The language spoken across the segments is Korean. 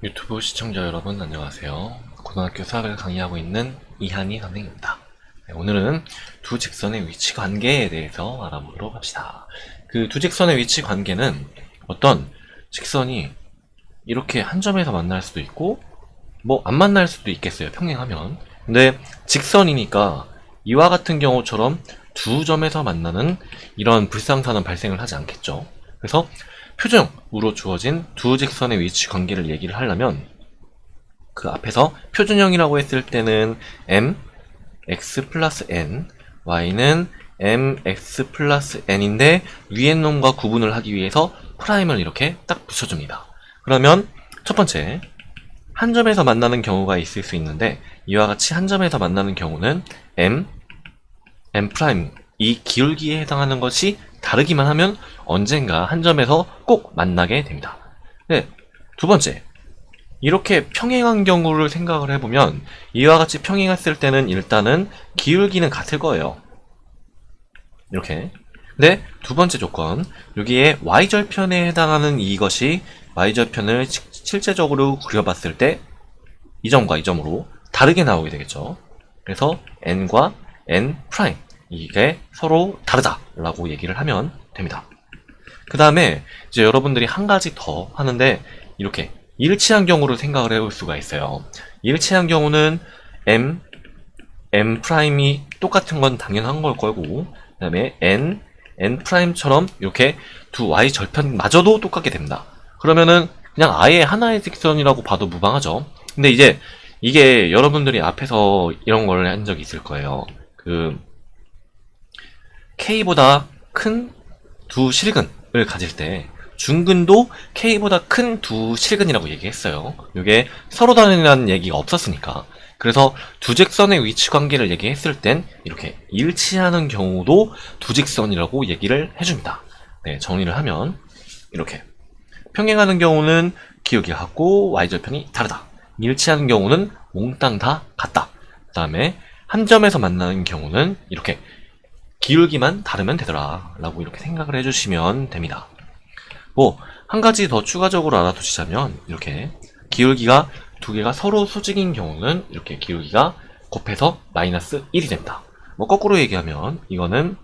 유튜브 시청자 여러분 안녕하세요. 고등학교 수학을 강의하고 있는 이한희 선생입니다. 오늘은 두 직선의 위치 관계에 대해서 알아보도록 합시다. 그 두 직선의 위치 관계는 어떤 직선이 이렇게 한 점에서 만날 수도 있고 뭐 안 만날 수도 있겠어요, 평행하면. 근데 직선이니까 이와 같은 경우처럼 두 점에서 만나는 이런 불상사는 발생을 하지 않겠죠. 그래서 표준형으로 주어진 두 직선의 위치 관계를 얘기를 하려면 그 앞에서 표준형이라고 했을 때는 m x 플러스 n, y는 mx 플러스 n인데 위의 놈과 구분을 하기 위해서 프라임을 이렇게 딱 붙여줍니다. 그러면 첫 번째, 한 점에서 만나는 경우가 있을 수 있는데 이와 같이 한 점에서 만나는 경우는 m 프라임, 이 기울기에 해당하는 것이 다르기만 하면 언젠가 한 점에서 꼭 만나게 됩니다. 네, 두 번째, 이렇게 평행한 경우를 생각을 해보면 이와 같이 평행했을 때는 일단은 기울기는 같을 거예요. 이렇게. 근데 두 번째 조건, 여기에 y절편에 해당하는 이것이 y절편을 실제적으로 그려봤을 때 이 점과 이 점으로 다르게 나오게 되겠죠. 그래서 n과 n 프라임, 이게 서로 다르다라고 얘기를 하면 됩니다. 그 다음에 이제 여러분들이 한 가지 더 하는데 이렇게 일치한 경우를 생각을 해볼 수가 있어요. 일치한 경우는 m 프라임이 똑같은 건 당연한 걸 거고, 그 다음에 n 프라임처럼 이렇게 두 y 절편마저도 똑같게 됩니다. 그러면은 그냥 아예 하나의 직선이라고 봐도 무방하죠. 근데 이제 이게 여러분들이 앞에서 이런 걸 한 적이 있을 거예요. 그 K보다 큰 두 실근을 가질 때 중근도 K보다 큰 두 실근이라고 얘기했어요. 이게 서로 다르다는 얘기가 없었으니까. 그래서 두 직선의 위치 관계를 얘기했을 땐 이렇게 일치하는 경우도 두 직선이라고 얘기를 해줍니다. 네, 정리를 하면 이렇게 평행하는 경우는 기울기가 같고 y절편이 다르다. 일치하는 경우는 몽땅 다 같다. 그 다음에 한 점에서 만나는 경우는 이렇게 기울기만 다르면 되더라 라고 이렇게 생각을 해주시면 됩니다. 뭐 한 가지 더 추가적으로 알아두시자면 이렇게 기울기가 두 개가 서로 수직인 경우는 이렇게 기울기가 곱해서 마이너스 1이 됩니다. 뭐 거꾸로 얘기하면 이거는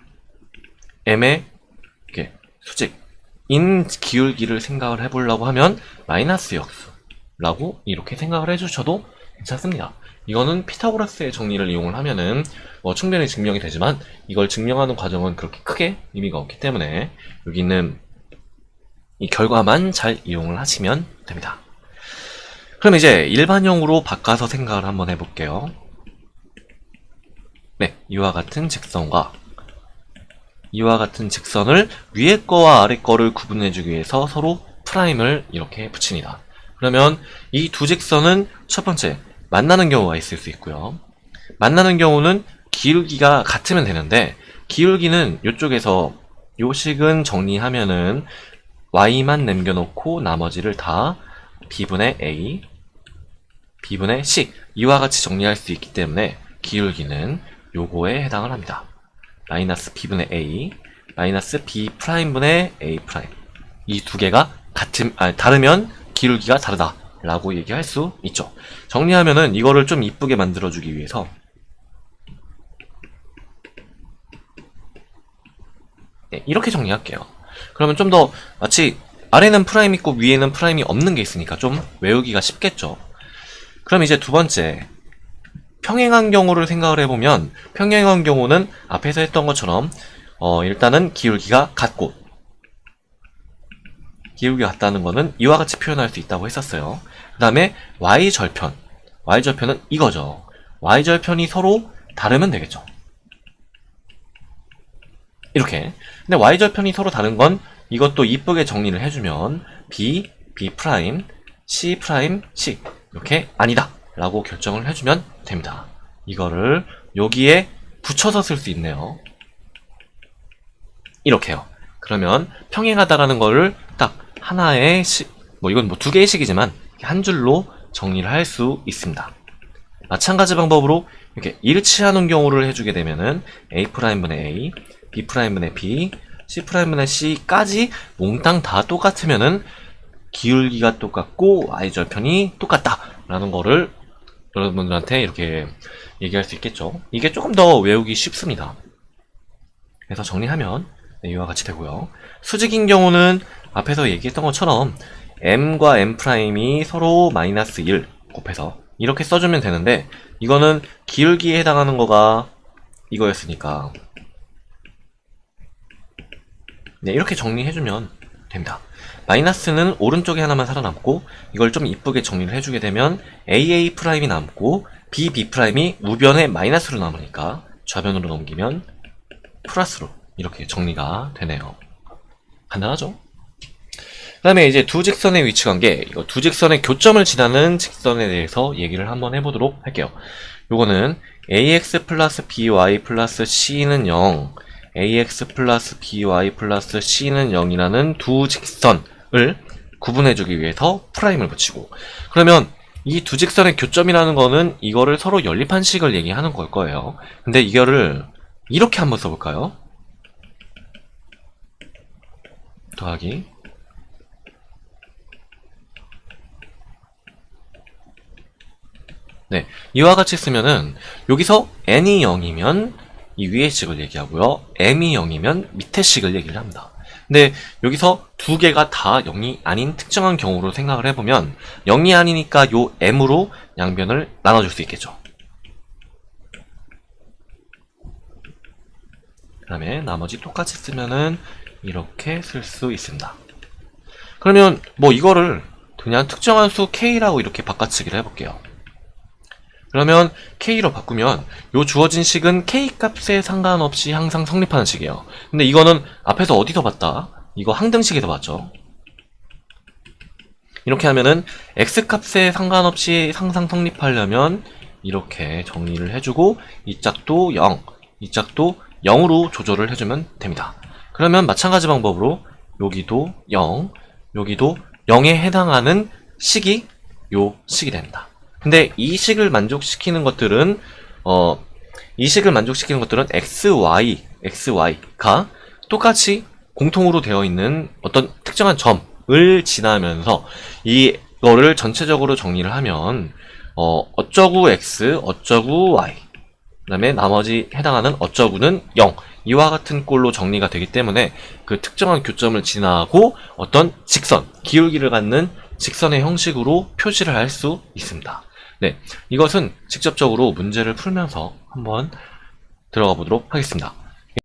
m의 이렇게 수직인 기울기를 생각을 해보려고 하면 마이너스 역수라고 이렇게 생각을 해주셔도 괜찮습니다. 이거는 피타고라스의 정리를 이용을 하면은 충분히 증명이 되지만 이걸 증명하는 과정은 그렇게 크게 의미가 없기 때문에 여기 있는 이 결과만 잘 이용을 하시면 됩니다. 그럼 이제 일반형으로 바꿔서 생각을 한번 해볼게요. 네, 이와 같은 직선과 이와 같은 직선을 위에 거와 아래 거를 구분해주기 위해서 서로 프라임을 이렇게 붙입니다. 그러면 이 두 직선은 첫 번째, 만나는 경우가 있을 수 있고요. 만나는 경우는 기울기가 같으면 되는데 기울기는 이쪽에서 요식은 정리하면은 y만 남겨놓고 나머지를 다 b분의 a, b분의 c 이와 같이 정리할 수 있기 때문에 기울기는 요거에 해당을 합니다. 마이너스 b분의 a, 마이너스 b 프라임분의 a 프라임. 이 두 개가 다르면 기울기가 다르다 라고 얘기할 수 있죠. 정리하면은 이거를 좀 이쁘게 만들어주기 위해서 네, 이렇게 정리할게요. 그러면 좀 더 마치 아래는 프라임 있고 위에는 프라임이 없는 게 있으니까 좀 외우기가 쉽겠죠. 그럼 이제 두 번째, 평행한 경우를 생각을 해보면 평행한 경우는 앞에서 했던 것처럼 일단은 기울기가 같고, 기울기가 같다는 거는 이와 같이 표현할 수 있다고 했었어요. 그 다음에 y절편은 이거죠. y절편이 서로 다르면 되겠죠. 이렇게. 근데 y절편이 서로 다른 건 이것도 이쁘게 정리를 해주면 b 프라임, c 프라임, c 이렇게 아니다 라고 결정을 해주면 됩니다. 이거를 여기에 붙여서 쓸 수 있네요. 이렇게요. 그러면 평행하다라는 거를 딱 하나의 이건 두 개의 식이지만 한 줄로 정리를 할 수 있습니다. 마찬가지 방법으로 이렇게 일치하는 경우를 해주게 되면은 A'분의 A, B'분의 B, C'분의 C까지 몽땅 다 똑같으면은 기울기가 똑같고 y절편이 똑같다라는 거를 여러분들한테 이렇게 얘기할 수 있겠죠. 이게 조금 더 외우기 쉽습니다. 그래서 정리하면 이와 같이 되고요. 수직인 경우는 앞에서 얘기했던 것처럼 m과 m'이 서로 마이너스 1 곱해서 이렇게 써주면 되는데, 이거는 기울기에 해당하는 거가 이거였으니까 네, 이렇게 정리해주면 됩니다. 마이너스는 오른쪽에 하나만 살아남고, 이걸 좀 이쁘게 정리를 해주게 되면 AA' 남고 BB' 우변에 마이너스로 남으니까 좌변으로 넘기면 플러스로 이렇게 정리가 되네요. 간단하죠? 그 다음에 이제 두 직선의 위치 관계, 이거 두 직선의 교점을 지나는 직선에 대해서 얘기를 한번 해보도록 할게요. 요거는 ax 플러스 by 플러스 c는 0, ax 플러스 by 플러스 c는 0이라는 두 직선을 구분해주기 위해서 프라임을 붙이고, 그러면 이 두 직선의 교점이라는 거는 이거를 서로 연립한 식을 얘기하는 걸 거예요. 근데 이거를 이렇게 한번 써볼까요? 더하기 네, 이와 같이 쓰면은 여기서 n이 0이면 이 위의 식을 얘기하고요, m이 0이면 밑의 식을 얘기를 합니다. 근데 여기서 두 개가 다 0이 아닌 특정한 경우로 생각을 해보면 0이 아니니까 요 m으로 양변을 나눠줄 수 있겠죠. 그 다음에 나머지 똑같이 쓰면은 이렇게 쓸 수 있습니다. 그러면 뭐 이거를 그냥 특정한 수 k라고 이렇게 바꿔치기를 해볼게요. 그러면 k로 바꾸면 요 주어진 식은 k 값에 상관없이 항상 성립하는 식이에요. 근데 이거는 앞에서 어디서 봤다? 이거 항등식에서 봤죠. 이렇게 하면은 x 값에 상관없이 항상 성립하려면 이렇게 정리를 해주고, 이 짝도 0, 이 짝도 0으로 조절을 해주면 됩니다. 그러면 마찬가지 방법으로 여기도 0, 여기도 0에 해당하는 식이 요 식이 됩니다. 근데 이 식을 만족시키는 것들은 xy가 똑같이 공통으로 되어 있는 어떤 특정한 점을 지나면서 이거를 전체적으로 정리를 하면 어쩌구 x, 어쩌구 y, 그 다음에 나머지 해당하는 어쩌구는 0, 이와 같은 꼴로 정리가 되기 때문에 그 특정한 교점을 지나고 어떤 직선, 기울기를 갖는 직선의 형식으로 표시를 할 수 있습니다. 네, 이것은 직접적으로 문제를 풀면서 한번 들어가 보도록 하겠습니다.